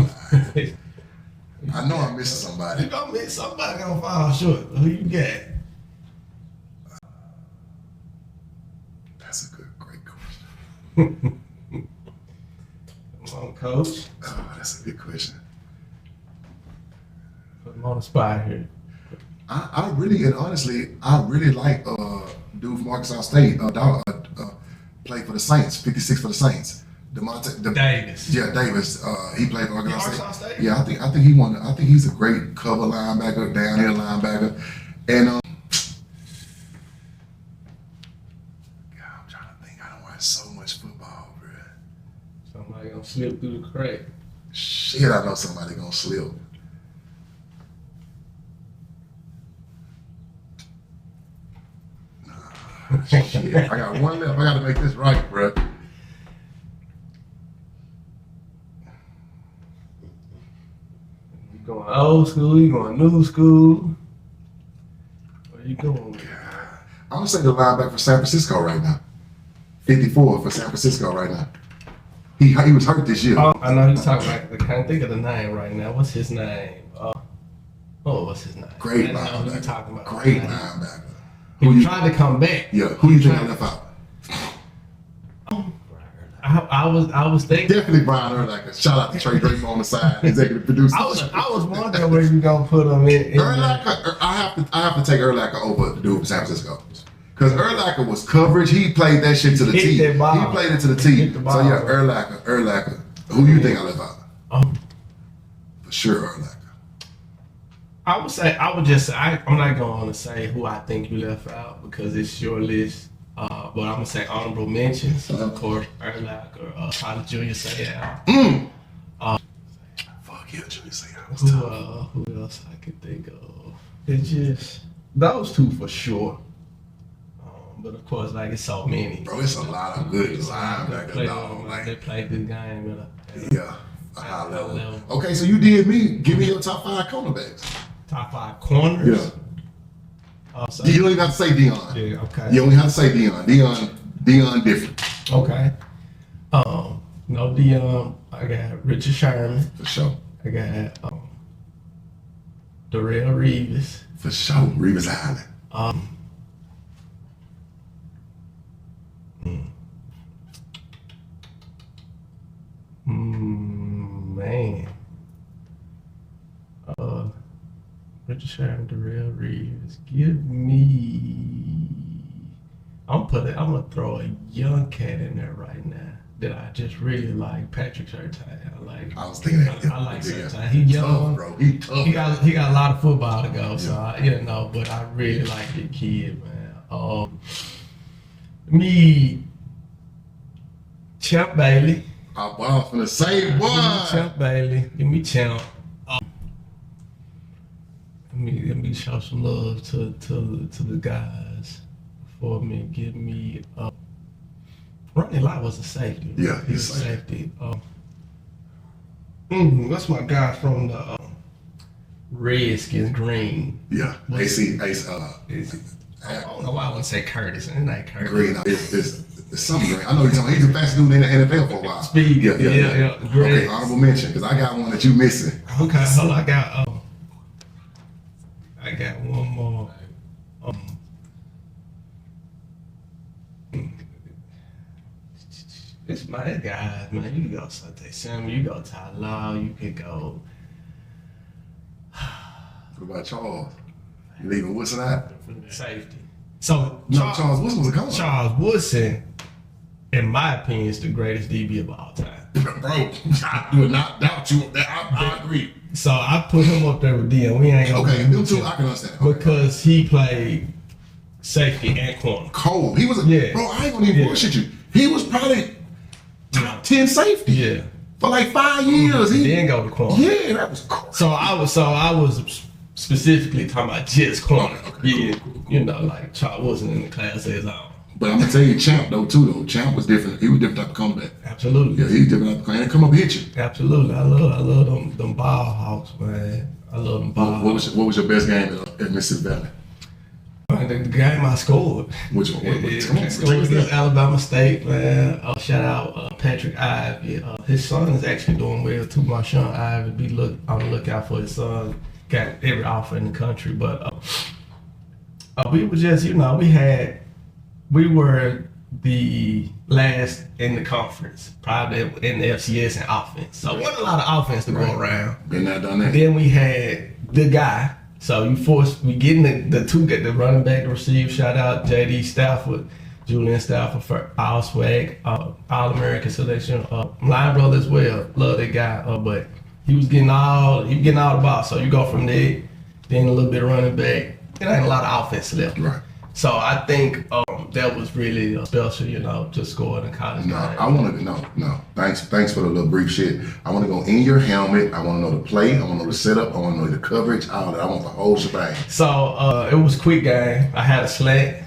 I know I'm missing somebody. You gonna miss somebody gonna fall short. Who you got? That's a great question. Come on, coach. Oh, that's a good question. Put him on the spot here. I really and honestly, I really like dude from Arkansas State, played for the Saints, 56 for the Saints. Davis. Yeah, Davis. He played for Arkansas State. Yeah, I think he won. I think he's a great cover linebacker, downhill linebacker, and God, I'm trying to think. I don't watch so much football, bro. Somebody gonna slip through the crack. Shit, I know somebody gonna slip. Shit, I got one left. I got to make this right, bro. You going old school? You going new school? Where you going? I'm gonna say the linebacker for San Francisco right now. 54 for San Francisco right now. He was hurt this year. Oh, I know you're talking about. I can't think of the name right now. What's his name? What's his name? Great I know who linebacker. you're talking about. Great linebacker. He tried to come back. Yeah, who you think I left out? I was thinking. Definitely Brian Urlacher. Shout out to Trey Ford on the side, executive producer. I was wondering where you gonna put him in. Urlacher, I have to take Urlacher over the dude from San Francisco. Because Urlacher was coverage. He played that shit to the T. He played it to the T. So yeah, Urlacher. Who you think I left out? For sure, Urlacher. I would just say, I'm not going to say who I think you left out because it's your list. But I'm going to say honorable mentions. Of course, Urlacher, probably Junior Seau. Fuck yeah, Junior Seau was tough. Who else I could think of? It's just those 2 for sure. But of course, like it's so many. Bro, it's a lot of good linebackers, dog. Like they play good game. Yeah, a high level. Okay, so you did me. Give me your top 5 cornerbacks. Top 5 corners. Yeah. You don't even have to say Deion. Yeah. Okay. You only have to say Deion. Deion different. Okay. No Deion. I got Richard Sherman. For sure. I got Darrell Reeves. For sure. Reeves Island. Man. Richard Sherman, Darrell Reeves. Give me. I'm gonna throw a young cat in there right now that I just really like. Patrick Surtain. I was thinking that. I like Surtain. He young, tough, bro. He tough. He got a lot of football to go. So but I really like the kid, man. Champ Bailey. I was gonna say what? Champ Bailey. Give me Champ. Let me show some love to the guys for me. Give me Rodney Rowan was a safety. Yeah, he's a safety. What's my guy from the Redskins? Green. Yeah, Ace. I don't know why I wouldn't say Curtis. It ain't Curtis. Green. It's something Green. I know he's talking. He's the fastest dude in the NFL for a while. Speed. Yeah. Okay, honorable mention because I got one that you missing. Okay, hold on. I got one more. It's my guys, man. You can go Sante Samuel, you go Ty Law, you could go. What about Charles? You leaving Woodson out? Safety. So Charles Woodson was a coach. Charles Woodson, in my opinion, is the greatest DB of all time. Bro, I do not doubt you. I agree. So I put him up there with DM. We ain't gonna Okay, them two I can understand. Okay. because he played safety and corner. Cold. He was a bro. I ain't gonna even bullshit you. He was probably top 10 safety. Yeah. For like 5 years. He didn't go to corner. Yeah, that was cool. So I was specifically talking about just corner. Okay, Yeah. You know, like Charles wasn't in the class of his own. But I'm gonna tell you, Champ though too though. Champ was different. He was different type of comeback. Absolutely. Yeah, he's different type of comeback. And come up and hit you. Absolutely. I love them ball hawks, man. I love them ball hawks. What was your best game at Mississippi Valley? The game I scored. Which one? Come on, It was against Alabama State, man. Shout out Patrick Ivy. His son is actually doing well too. Marshawn Ivy. Be on the lookout for his son. Got every offer in the country, but we were just, we were the last in the conference, probably in the FCS in offense. So wasn't a lot of offense to go around. Been there, done that. Then we had the guy. So we getting the running back to receive. Shout out JD Stafford, Julian Stafford for All Swag, All American selection. Line brother as well. Love that guy. But he was getting all the ball. So you go from there, then a little bit of running back. There ain't a lot of offense left. Right. So I think that was really special, to score in the college. No, I want to no. Thanks for the little brief shit. I want to go in your helmet. I want to know the play. I want to know the setup. I want to know the coverage. All that. I want the whole shebang. So it was a quick game. I had a slant.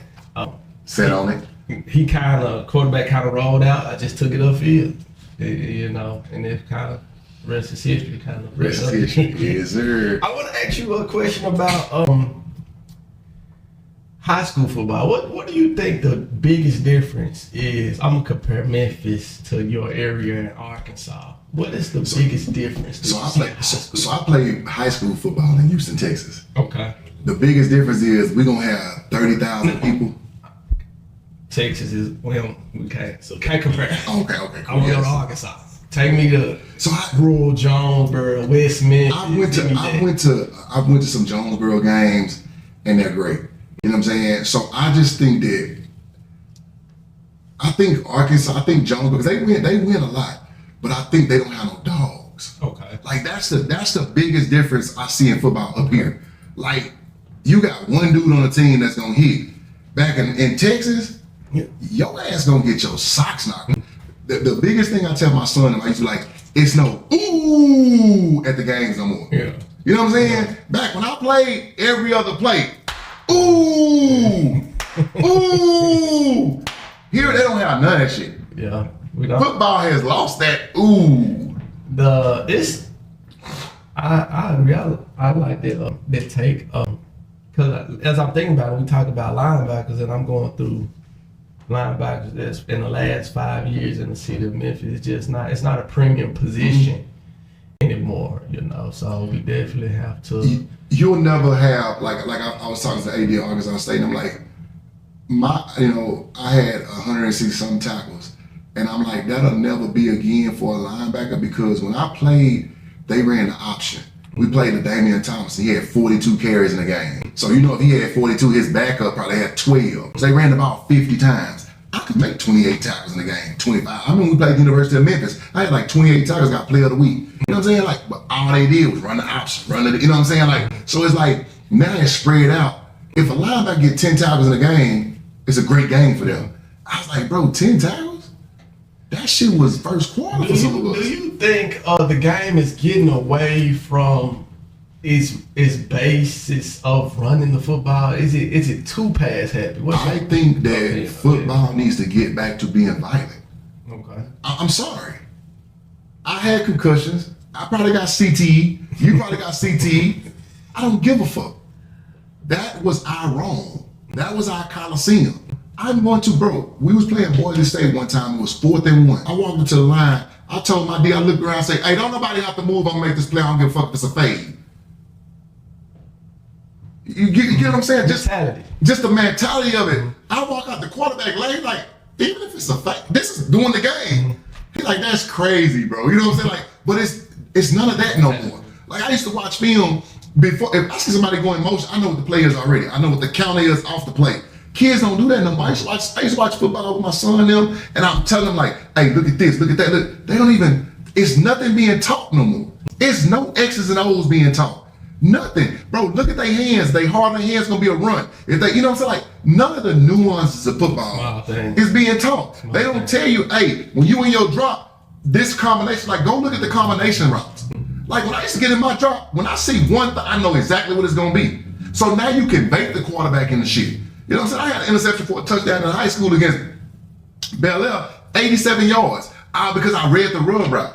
Set on it. Quarterback kind of rolled out. I just took it upfield, and it kind of rest is history. Rest is history. Yes, sir. I want to ask you a question about high school football. What do you think the biggest difference is? I'm gonna compare Memphis to your area in Arkansas. What is the biggest difference? So I played high school football in Houston, Texas. Okay. The biggest difference is we're gonna have 30,000 people. Texas is we can't compare. Okay, cool. I want to go to Arkansas. Take me to rural Jonesboro, West Memphis. I went to some Jonesboro games, and they're great. You know what I'm saying? So I just think Arkansas, Jonesboro, because they win a lot, but I think they don't have no dogs. Okay. Like that's the biggest difference I see in football up here. Like you got one dude on the team that's gonna hit. Back in Texas, your ass gonna get your socks knocked. The biggest thing I tell my son, I used to it's no ooh at the games no more. Yeah. You know what I'm saying? Back when I played, every other play, ooh, ooh. Here they don't have none of that shit. Yeah, we don't. Football has lost that ooh. I agree. I like that take. Because as I'm thinking about it, we talk about linebackers, and I'm going through linebackers that's in the last 5 years in the city of Memphis. It's not a premium position anymore, So we definitely have to. You'll never have I was talking to the AD at Arkansas State, and I'm like, I had 160 something tackles, and I'm like, that'll never be again for a linebacker, because when I played, they ran the option. We played the Damian Thomas. He had 42 carries in the game. So if he had 42, his backup probably had 12. So they ran about 50 times. I could make 28 tackles in the game, 25. I mean, we played the University of Memphis. I had 28 tackles, got player of the week. You know what I'm saying? But all they did was run the option, you know what I'm saying? So it's now it's spread out. If a linebacker get 10 tackles in a game, it's a great game for them. I was like, bro, 10 tackles? That shit was first quarter for some of us. Do you think the game is getting away from its basis of running the football? Is it too pass happy? I think that football needs to get back to being violent. Okay. I'm sorry. I had concussions. I probably got CTE. You probably got CTE. I don't give a fuck. That was our Rome. That was our Coliseum. I'm going to, we was playing Boise State one time. It was 4th and 1. I walked into the line. I told my D, I looked around and said, hey, don't nobody have to move. I'm going to make this play. I don't give a fuck if it's a fade. You get what I'm saying? Just the mentality of it. I walk out the quarterback lane even if it's a fade, this is doing the game. He's like, that's crazy, bro. You know what I'm saying? But it's none of that no more. I used to watch film before. If I see somebody going motion, I know what the play is already. I know what the count is off the play. Kids don't do that no more. I used to watch football with my son and them, and I'm telling them like, hey, look at this, look at that. Look, they don't even, it's nothing being taught no more. It's no X's and O's being taught. Nothing. Bro, look at their hands. They hard hands gonna be a run. If they, you know what I'm saying? Like, none of the nuances of football is being taught. They don't tell you, hey, when you in your drop, this combination, like go look at the combination routes. Like when I used to get in my drop, when I see one thing, I know exactly what it's gonna be. So now you can bait the quarterback in the shit. You know what I'm saying? I had an interception for a touchdown in high school against Bel Air, 87 yards, because I read the run route.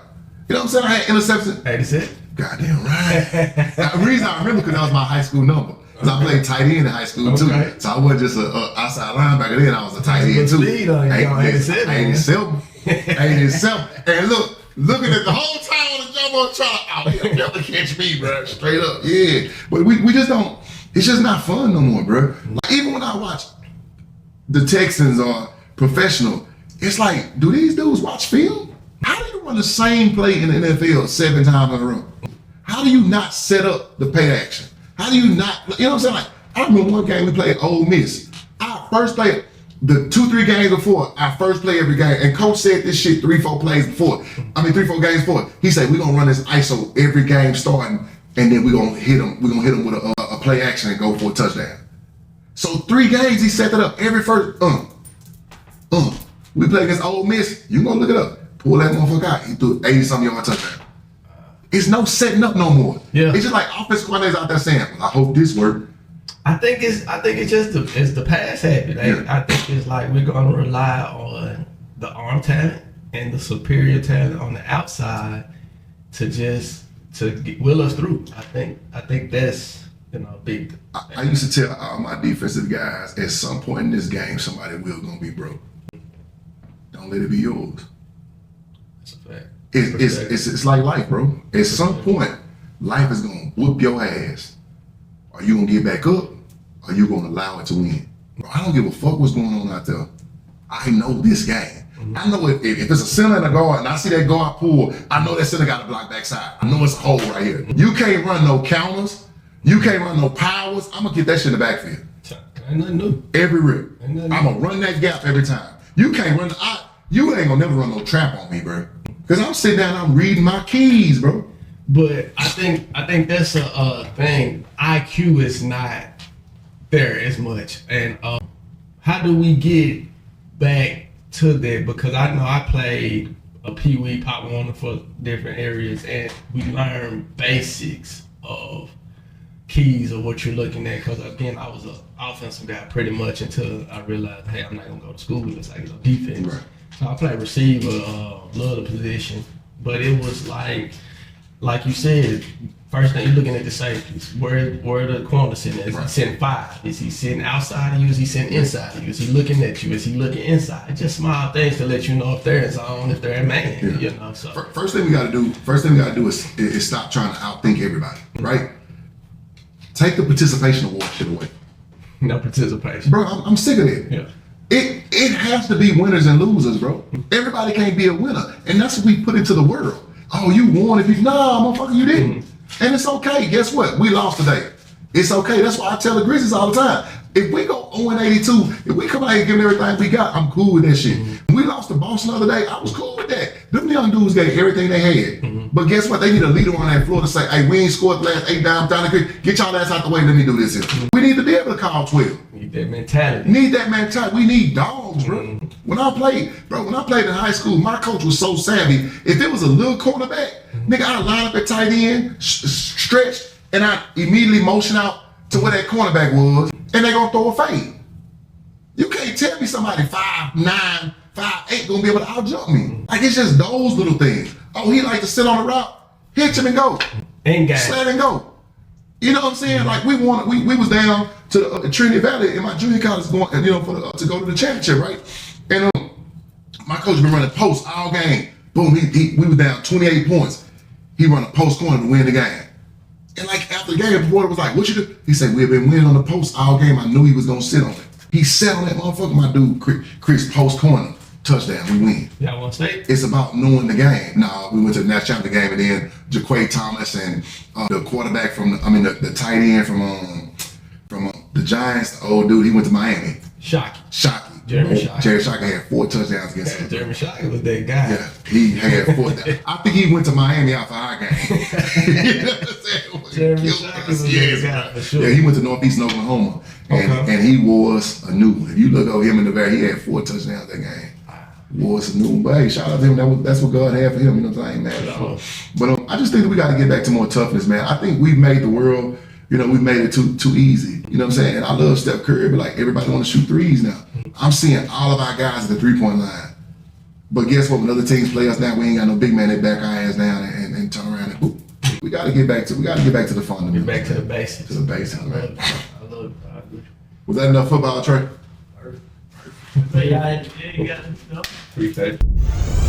You know what I'm saying? I had interception. 86? Goddamn right. The reason I remember because that was my high school number. Because I played tight end in high school too. So I wasn't just an outside linebacker then, I was a tight end too. 87. 87. And looking at the whole time on the jumbo trying, he'll never catch me, bro. Straight up. Yeah. But we just don't, it's just not fun no more, bro. Like, even when I watch the Texans or professional, it's like, do these dudes watch film? How do you run the same play in the NFL 7 times in a row? How do you not set up the pay action? How do you not, you know what I'm saying? Like, I remember one game we played Ole Miss. Our first play, the 2-3 games before, our first play every game, and coach said this shit 3-4 games before. He said, we're gonna run this ISO every game starting, and then we're gonna hit them with a play action and go for a touchdown. So 3 games, he set that up every first, we play against Ole Miss, you gonna look it up. Pull that motherfucker out, he threw 80-something yard touchdown. It's no setting up no more. Yeah. It's just like offensive coordinators out there saying, well, I hope this works. I think it's just the pass habit. I think it's like we're gonna rely on the arm talent and the superior talent on the outside to will us through. I think that's big. I used to tell all my defensive guys, at some point in this game, somebody gonna be broke. Don't let it be yours. That's a fact. It's like life, bro. At some point, life is gonna whoop your ass. Are you gonna get back up? Or are you gonna allow it to win? Bro, I don't give a fuck what's going on out there. I know this game. Mm-hmm. I know if it's a center and a guard and I see that guard pull, I know that center got to block backside. I know it's a hole right here. You can't run no counters. You can't run no powers. I'm gonna get that shit in the backfield. Ain't nothing new. Every rip. I'm gonna run that gap every time. You can't run. You ain't gonna never run no trap on me, bro. Cause I'm sitting down, I'm reading my keys, bro. But I think that's a thing. IQ is not there as much, and how do we get back to that? Because I know I played a Pee Wee, Pop Warner for different areas, and we learned basics of keys of what you're looking at. Because again, I was an offensive guy pretty much until I realized, hey, I'm not gonna go to school. It's like defense. Right. So I played receiver, love the position, but it was like you said, first thing you're looking at the safeties. Where the corner sitting at? Is he sitting 5? Is he sitting outside of you? Is he sitting inside of you? Is he looking at you? Is he looking inside? Just small things to let you know if they're in zone, if they're in man. Yeah. So first thing we gotta do is stop trying to outthink everybody, right? Take the participation award shit away. No participation. Bro, I'm sick of it. Yeah. It has to be winners and losers, bro. Everybody can't be a winner. And that's what we put into the world. Oh, you won if you, nah, motherfucker, you didn't. And it's okay. Guess what? We lost today. It's okay. That's why I tell the Grizzlies all the time. If we go 0-82, if we come out here and give them everything we got, I'm cool with that shit. When we lost to Boston the other day, I was cool with that. Them young dudes gave everything they had. But guess what? They need a leader on that floor to say, hey, we ain't scored the last 8 down the creek. Get y'all ass out the way. Let me do this here. We need to be able to call 12. Need that mentality. We need dogs, bro. When I played in high school, my coach was so savvy. If it was a little cornerback, nigga, I'd line up at tight end, stretch, and I immediately motion out to where that cornerback was, and they gonna throw a fade. You can't tell me somebody 5'9", 5'8" gonna be able to outjump me. Like, it's just those little things. Oh, he like to sit on the route, hit him and go. Sled and go. You know what I'm saying? Like, we was down to Trinity Valley in my junior college going, to go to the championship, right? And my coach been running post all game. Boom, we was down 28 points. He run a post corner to win the game. And like after the game, the reporter was like, what you do? He said, we've been winning on the post all game. I knew he was gonna sit on it. He sat on that motherfucker, my dude, Chris, post corner, touchdown, we win. Y'all want to stay? It's about knowing the game. No, we went to the national championship game, and then Jaquay Thomas and the quarterback the tight end from the Giants, the old dude, he went to Miami. Shockey. Jeremy Shockey. Jerry Shockey had 4 touchdowns against us. Jeremy Shockey was that guy. Yeah, he had 4. I think he went to Miami after our game. You know what I'm saying? Jeremy Killed Shockey us. was Yes, that guy bro. for sure. Yeah, he went to Northeastern Oklahoma, and he was a new one. If you look over him in the back, he had 4 touchdowns that game. Was a new one. But hey, shout out to him. That's what God had for him. You know what I'm saying? I ain't mad at all. But I just think that we got to get back to more toughness, man. I think we've made the world, we've made it too easy. You know what I'm saying? And I love Steph Curry, but like everybody want to shoot threes now. I'm seeing all of our guys at the 3-point line. But guess what? When other teams play us now, we ain't got no big man that back our ass down and turn around and hoop. We got to get back to the fundamentals. Get back to the basics. To the basics, man. I love it. Was that enough football, Trey? But yeah, you got it. Appreciate it.